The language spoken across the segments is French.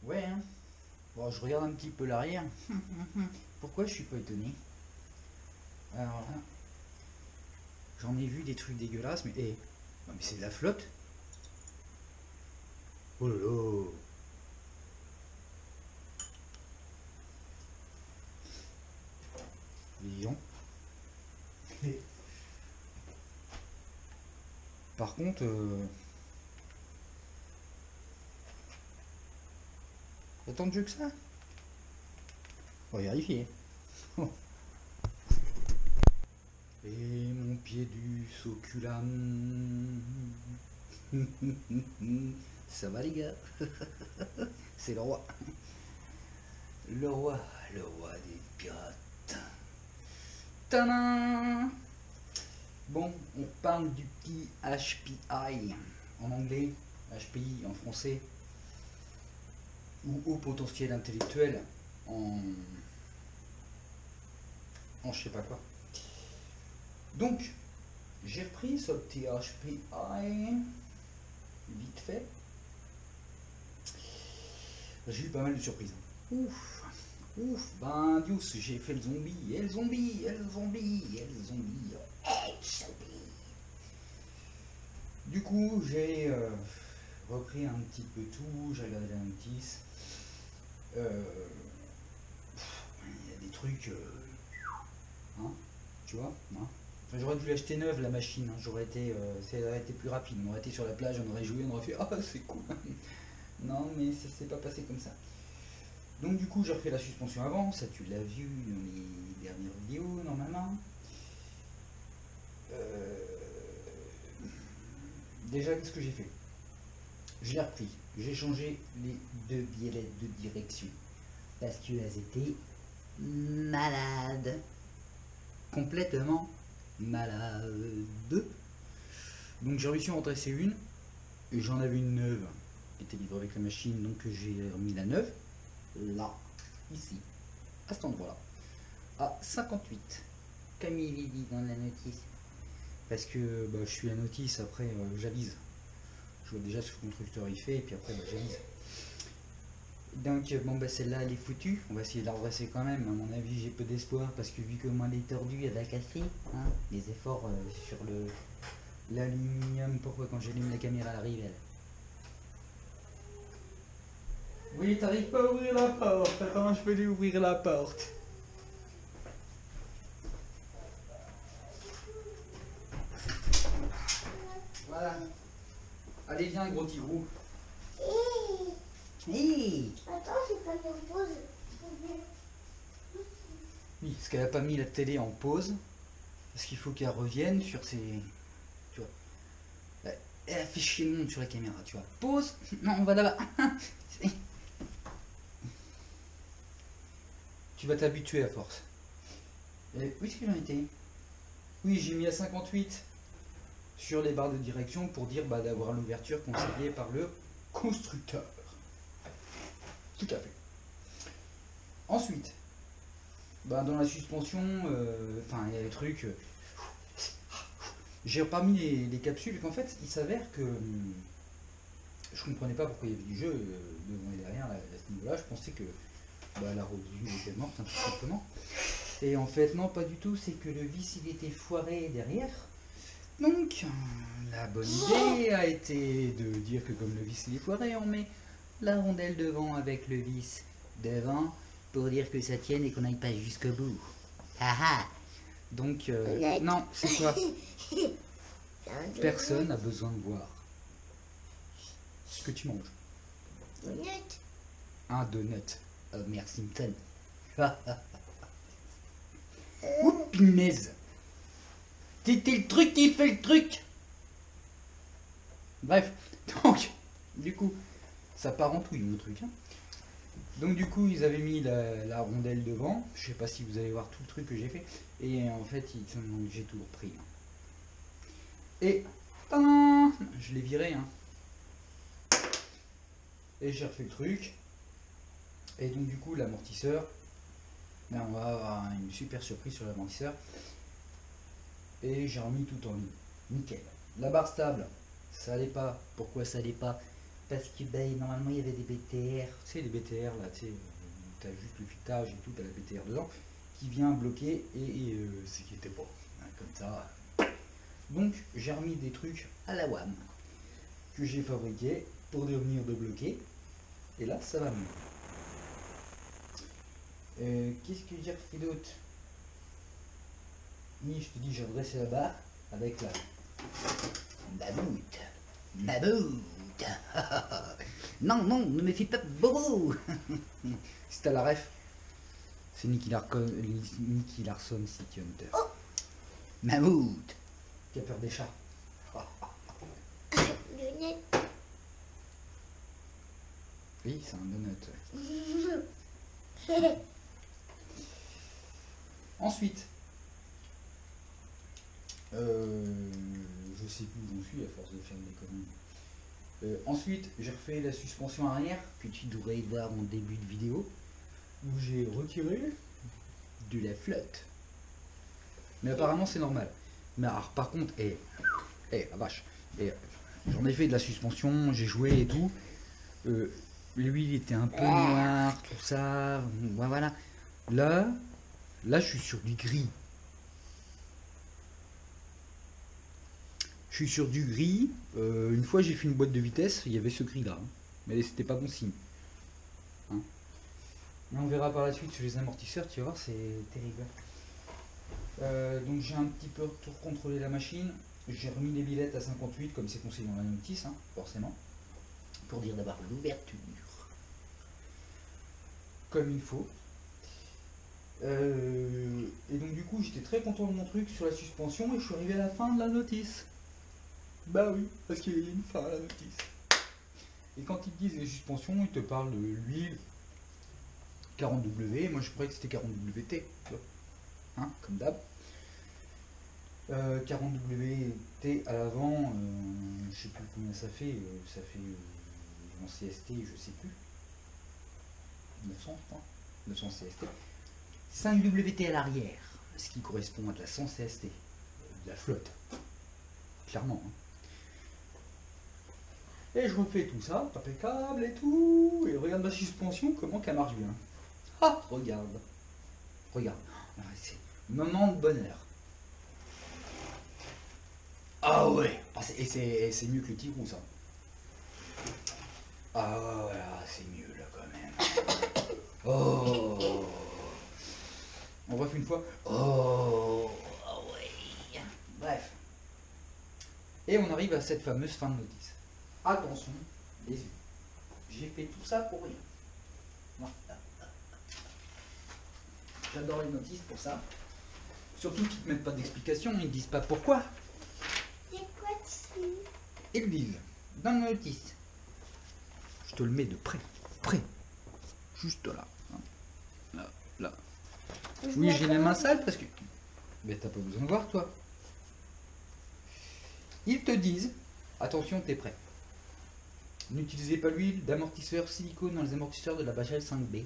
Ouais, hein. Bon, je regarde un petit peu l'arrière. Pourquoi je suis pas étonné? Alors là, j'en ai vu des trucs dégueulasses, mais non, mais c'est de la flotte. Oh là là. Disons. Par contre, autant de jeux que ça. On va vérifier. Oh. Et mon pied du soculum. Ça va les gars. C'est le roi. Le roi des pirates. Tadam! Bon, on parle du petit HPI en anglais, HPI en français, ou haut potentiel intellectuel en je sais pas quoi. Donc, j'ai repris ce petit HPI vite fait. J'ai eu pas mal de surprises. Ouf, ouf, ben Dios, j'ai fait le zombie, et le zombie, et le zombie, et le zombie, et le zombie. Du coup, j'ai repris un petit peu tout, j'ai regardé la notice. Il y a des trucs, hein, tu vois, hein. Enfin, j'aurais dû l'acheter neuve la machine, hein. Ça aurait été plus rapide. On aurait été sur la plage, on aurait joué, on aurait fait ah c'est cool. Non, mais ça s'est pas passé comme ça. Donc du coup, j'ai refait la suspension avant, ça tu l'as vu dans les dernières vidéos normalement. Euh, Déjà, qu'est-ce que j'ai fait? Je l'ai repris. J'ai changé les deux biellettes de direction parce qu'elles étaient malades. Complètement malades. Donc j'ai réussi à en dresser une et j'en avais une neuve qui était livrée avec la machine, donc j'ai remis la neuve là, ici, à cet endroit-là, à 58, comme il est dit dans la notice. Parce que je suis la notice, après j'avise. Je vois déjà ce que le constructeur il fait et puis après j'avise. Donc bon celle-là elle est foutue, on va essayer de la redresser quand même, à mon avis j'ai peu d'espoir parce que vu comment elle est tordue elle va casser, hein, les efforts sur l'aluminium, pourquoi quand j'allume la caméra elle arrive elle. Oui, t'arrives pas à ouvrir la porte, attends je peux lui ouvrir la porte. Voilà. Allez viens gros tigrou. Hey. Attends, j'ai pas mis en pause. Oui, parce qu'elle a pas mis la télé en pause, parce qu'il faut qu'elle revienne sur ses... Tu vois. Elle a fait chier le monde sur la caméra, tu vois. Pause. Non, on va là-bas. Tu vas t'habituer à force. Où est-ce que j'en étais? Oui, j'ai mis à 58 sur les barres de direction pour dire d'avoir l'ouverture conseillée par le constructeur. Tout à fait. Ensuite, dans la suspension, il y a des trucs. J'ai pas mis les capsules, qu'en fait, il s'avère que je comprenais pas pourquoi il y avait du jeu devant et derrière à ce niveau-là. Je pensais que la résine était morte, hein, tout simplement. Et en fait, non, pas du tout. C'est que le vis il était foiré derrière. Donc, la bonne idée a été de dire que comme le vis il est foiré, on met la rondelle devant avec le vis devant pour dire que ça tienne et qu'on n'aille pas jusqu'au bout. Haha. Donc, non, c'est quoi? Personne n'a besoin de voir ce que tu manges. Donut. Un donut. Homer Simpson. Ouh, punaise. C'était le truc qui fait le truc. Bref, donc, du coup, ça part en touille mon truc. Hein. Donc du coup, ils avaient mis la rondelle devant. Je sais pas si vous allez voir tout le truc que j'ai fait. Et en fait, j'ai tout repris. Hein. Et, tadam, je l'ai viré. Hein. Et j'ai refait le truc. Et donc du coup, l'amortisseur, on va avoir une super surprise sur l'amortisseur. Et j'ai remis tout en ligne. Nickel. La barre stable, ça allait pas. Pourquoi ça allait pas? parce que ben, normalement il y avait des BTR, tu sais les BTR là, tu sais, t'as juste le filetage et tout, t'as la BTR dedans, qui vient bloquer et c'est qui était pas, hein, comme ça. Donc j'ai remis des trucs à la WAM que j'ai fabriqué pour devenir de bloquer, et là ça va mieux. Qu'est-ce que j'ai refait d'autre? Oui, je te dis, j'ai redressé la barre avec la mammouth. Mammouth. Non, non, ne me fais pas bobo. Si t'as la ref, c'est Nicky Larson City Hunter. Oh. Mammouth. Qui a peur des chats. Lunettes. Oui, c'est un donut. Ensuite, je sais plus où j'en suis à force de faire des conneries. Ensuite, j'ai refait la suspension arrière que tu devrais voir en début de vidéo où j'ai retiré de la flotte. Mais apparemment c'est normal. Mais alors par contre, la vache, j'en ai fait de la suspension, j'ai joué et tout. L'huile était un peu noire, tout ça. Voilà. Là, je suis sur du gris. Je suis sur du gris. Une fois j'ai fait une boîte de vitesse, il y avait ce gris là. Hein. Mais c'était pas bon signe. Hein. Mais on verra par la suite sur les amortisseurs, tu vas voir, c'est terrible. Donc j'ai un petit peu contrôlé la machine. J'ai remis les billettes à 58 comme c'est conseillé dans la notice, hein, forcément. Pour dire d'avoir l'ouverture. Comme il faut. Et donc du coup j'étais très content de mon truc sur la suspension et je suis arrivé à la fin de la notice. Bah oui, parce qu'il y a une fin à la notice. Et quand ils te disent les suspensions, ils te parlent de l'huile 40W, moi je croyais que c'était 40WT, hein, comme d'hab. 40WT à l'avant, je sais plus combien ça fait en CST, je sais plus. 900 je crois, 900 CST. 5WT à l'arrière, ce qui correspond à de la 100 CST, de la flotte, clairement. Hein. Et je refais tout ça, impeccable et tout, et regarde ma suspension, comment qu'elle marche bien. Ah, regarde, regarde, c'est moment de bonheur. Ah ouais, et c'est mieux que le Tigrou ça. Ah ouais, c'est mieux là quand même. Oh. On refait une fois. Oh, ouais. Bref. Et on arrive à cette fameuse fin de notice. Attention, les yeux. J'ai fait tout ça pour rien. Voilà. J'adore les notices pour ça. Surtout qu'ils ne te mettent pas d'explication, ils ne disent pas pourquoi. C'est quoi dessus? Ils disent dans la notice. Je te le mets de près. Près. Juste là. Là. Là. Oui, j'ai les mains sales parce que... Mais t'as pas besoin de voir, toi. Ils te disent, attention, t'es prêt. N'utilisez pas l'huile d'amortisseur silicone dans les amortisseurs de la Bajaj 5B.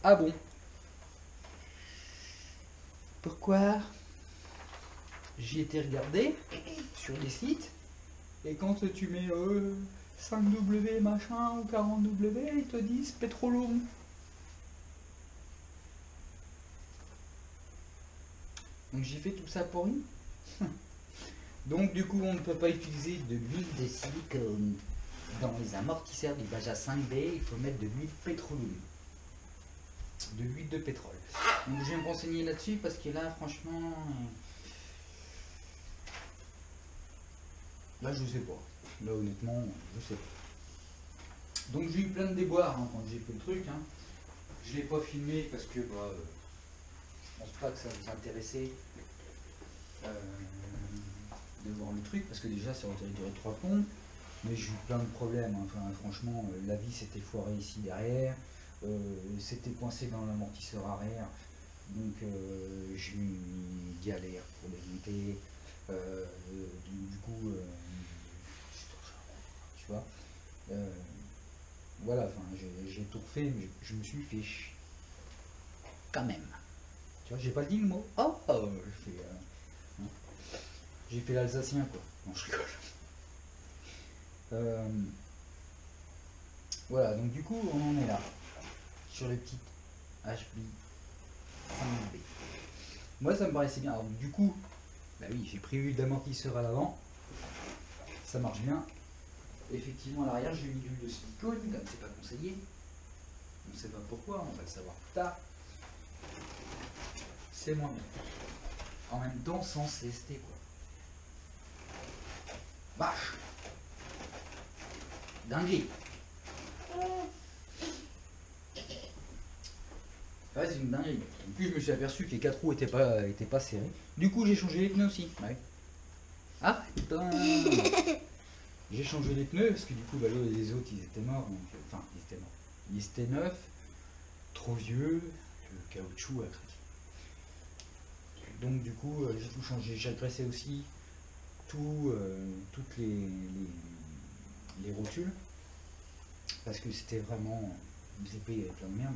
Ah bon? Pourquoi? J'y étais regardé sur des sites, et quand tu mets 5W machin ou 40W, ils te disent pétrolum. Donc j'ai fait tout ça pour rien. Donc du coup on ne peut pas utiliser de l'huile de silicone dans les amortisseurs du Bajaj 5B, il faut mettre de l'huile pétroleum. De l'huile de pétrole. Donc je vais me renseigner là-dessus parce que là franchement... Là je sais pas. Là honnêtement je sais pas. Donc j'ai eu plein de déboires hein, quand j'ai fait le truc. Hein. Je l'ai pas filmé parce que bah, je pense pas que ça vous intéressait. De voir le truc parce que déjà ça aurait duré 3 plombs, mais j'ai eu plein de problèmes. Hein. Enfin, franchement, la vis s'était foirée ici derrière, c'était coincé dans l'amortisseur arrière, donc j'ai eu une galère pour démonter. Du coup, tu vois, voilà, enfin, j'ai tout refait, mais je me suis fait chier. Quand même. Tu vois, j'ai pas dit le mot. J'ai fait l'alsacien quoi. Non, je rigole. Voilà, donc du coup, on en est là, sur les petites HP 5000B. Moi, ça me paraissait bien. Alors, du coup, bah oui, j'ai prévu d'amortisseur à l'avant. Ça marche bien. Effectivement, à l'arrière, j'ai mis de l'huile de silicone, comme c'est pas conseillé. On ne sait pas pourquoi, on va le savoir plus tard. C'est moins bien. En même temps, sans CST, quoi. Vache! Dinguerie! Ouais, c'est une dinguerie. En plus, je me suis aperçu que les 4 roues étaient pas serrés. Du coup, j'ai changé les pneus aussi. Ouais. Ah, putain! J'ai changé les pneus parce que du coup, bah, les autres, ils étaient morts. Donc, enfin, ils étaient morts. Ils étaient neufs, trop vieux, le caoutchouc a craqué. Donc, du coup, j'ai tout changé. J'ai agressé aussi toutes les rotules parce que c'était vraiment épais avec plein de merde.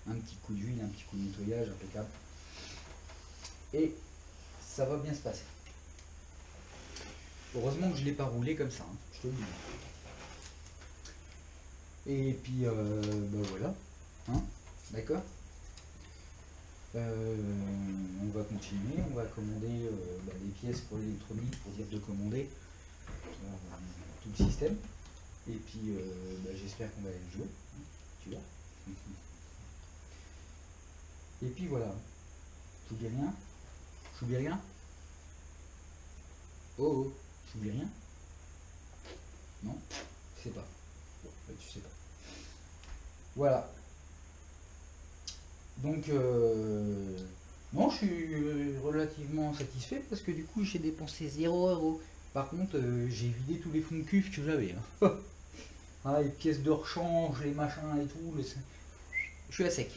Un petit coup d'huile, un petit coup de nettoyage, impeccable. Et ça va bien se passer. Heureusement que je ne l'ai pas roulé comme ça, hein, je te le dis. Et puis, bah voilà, hein, d'accord. On va continuer, on va commander des pièces pour l'électronique, pour dire de commander tout le système. Et puis, j'espère qu'on va aller jouer, hein, tu vois. Et puis voilà, j'oublie rien. J'oublie rien. Oh, oh, j'oublie rien. Non, tu sais pas. Bon, tu sais pas. Voilà. Donc, non, je suis relativement satisfait parce que du coup, j'ai dépensé 0 €. Par contre, j'ai vidé tous les fonds de cuve que j'avais. Hein. Ah, les pièces de rechange, les machins et tout. Je suis à sec.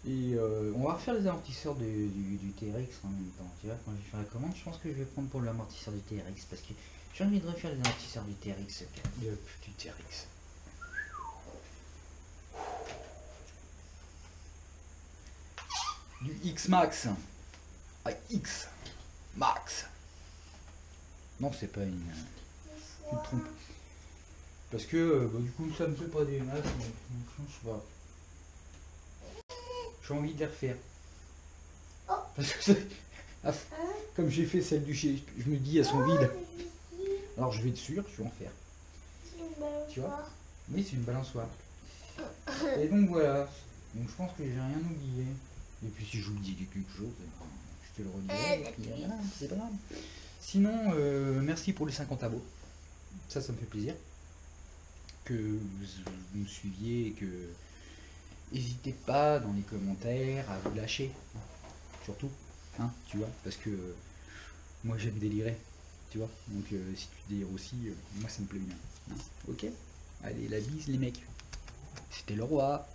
Et on va refaire les amortisseurs du TRX en même temps. Tu vois, quand je vais faire la commande, je pense que je vais prendre pour l'amortisseur du TRX parce que j'ai envie de refaire les amortisseurs du TRX. Du TRX. Du X-Max. Ah, X-Max. Non, c'est pas une trompe. Parce que du coup, ça me fait pas des masses. Je sais pas. J'ai envie de les refaire. Parce que comme j'ai fait celle du chez, je me dis elles sont vides. Alors je vais dessus, je vais en faire. Tu vois? Oui, c'est une balançoire. Et donc voilà. Donc je pense que j'ai rien oublié. Et puis si j'oublie quelque chose, je te le redirai. Et puis voilà, c'est pas grave. Sinon, merci pour les 50 abos. Ça me fait plaisir. Que vous me suiviez et que n'hésitez pas dans les commentaires à vous lâcher. Surtout, hein, tu vois, parce que moi j'aime délirer, tu vois. Donc si tu délires aussi, moi ça me plaît bien. Hein, ok? Allez, la bise les mecs. C'était le roi.